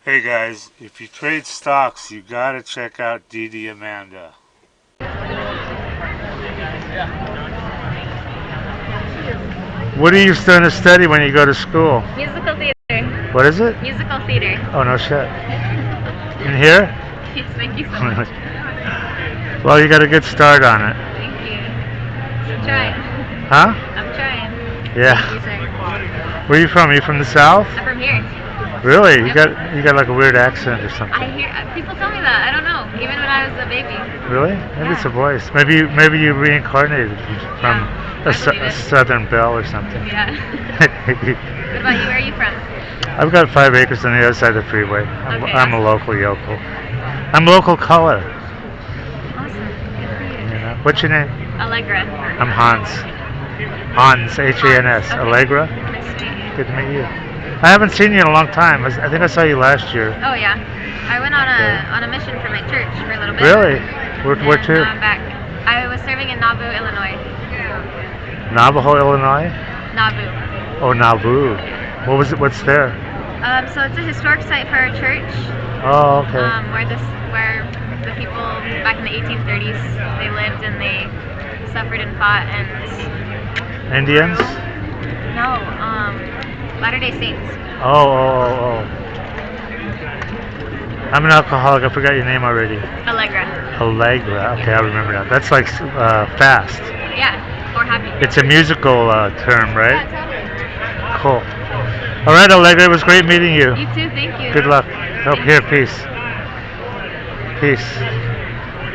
Hey guys, if you trade stocks, you gotta check out DDAmanda. What are you going to study when you go to school? Musical theater. What is it? Musical theater. Oh, no shit. In here? Yes, thank you so much. Well, you got a good start on it. Thank you. I'm trying. Huh? I'm trying. Yeah. Thank you, sir. Where are you from? Are you from the South? I'm from here. Really? You Yep. got like a weird accent or something. I hear people tell me that. I don't know. Even when I was a baby. Really? Maybe it's a Yeah. voice. Maybe you reincarnated from Yeah. I believe a it. Southern belle or something. Yeah. What about you? Where are you from? I've got 5 acres on the other side of the freeway. Okay, I'm a awesome. local yokel. I'm local color. Awesome. Good for you. You know. What's your name? Allegra. I'm Hans. Hans, H-A-N-S. Okay. Allegra. Nice to meet you. Good to meet you. I haven't seen you in a long time. I think I saw you last year. Oh yeah. I went on Okay. a mission for my church for a little bit. Really? Where And to? now I'm back. I was serving in Nauvoo, Illinois. Navajo, Illinois? Nauvoo. Oh, Nauvoo. What was it? What's there? So it's a historic site for our church, Oh, okay. where the people back in the 1830s they lived and they suffered and fought and Indians? no, Latter-day Saints. Oh. I'm an alcoholic. I forgot your name already. Allegra. Allegra. Okay, Yeah. I remember that. That's like fast. Yeah, or happy. It's a musical term, right? Yeah, totally. Cool. All right, Allegra. It was great meeting you. You too. Thank you. Good luck. Oh, here, peace. Peace.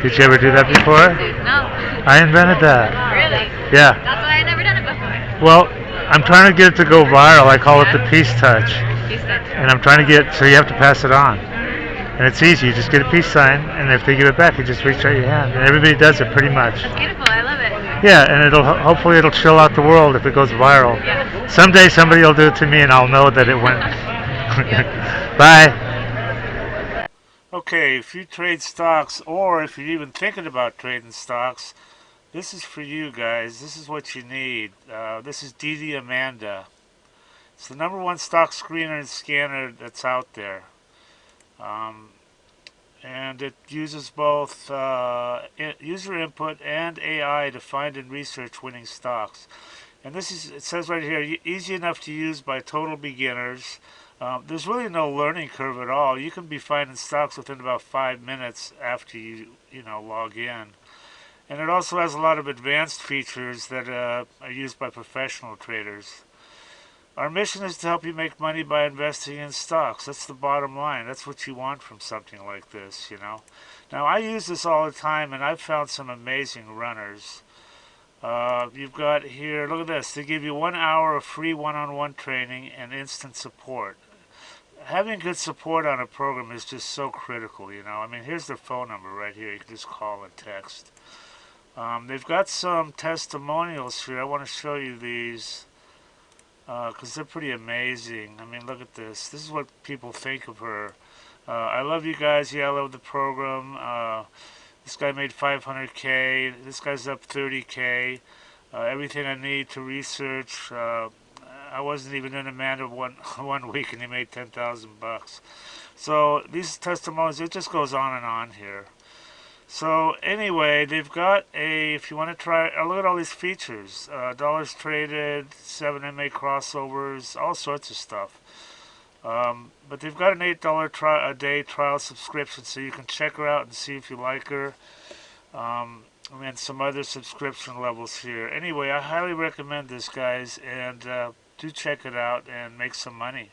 Did you ever do that before? No. I invented that. Really? Yeah. That's why I never done it before. Well, I'm trying to get it to go viral. I call it the peace touch. Peace touch. And I'm trying to get, so you have to pass it on. And it's easy. You just get a peace sign, and if they give it back, you just reach out your hand. And everybody does it pretty much. That's beautiful. I love it. Yeah, and hopefully it'll chill out the world if it goes viral. Yeah. Someday somebody will do it to me, and I'll know that it went. Yeah. Bye. Okay, if you trade stocks, or if you're even thinking about trading stocks, this is for you guys. This is what you need. This is DDAmanda. It's the #1 stock screener and scanner that's out there. And it uses both user input and AI to find and research winning stocks. And it says right here, easy enough to use by total beginners. There's really no learning curve at all. You can be finding stocks within about 5 minutes after you log in. And it also has a lot of advanced features that are used by professional traders. Our mission is to help you make money by investing in stocks. That's the bottom line. That's what you want from something like this, Now, I use this all the time, and I've found some amazing runners. You've got here, look at this. They give you 1 hour of free one-on-one training and instant support. Having good support on a program is just so critical, I mean, here's their phone number right here. You can just call and text. They've got some testimonials here. I want to show you these because they're pretty amazing. I mean, look at this. This is what people think of her. I love you guys. Yeah, I love the program. This guy made 500K. This guy's up 30K. Everything I need to research. I wasn't even in Amanda one week, and he made 10,000 bucks. So these testimonials, it just goes on and on here. So anyway, they've got if you want to try, look at all these features. Dollars traded, 7 MA crossovers, all sorts of stuff. But they've got an $8 a day trial subscription, so you can check her out and see if you like her. And some other subscription levels here. Anyway, I highly recommend this, guys, and do check it out and make some money.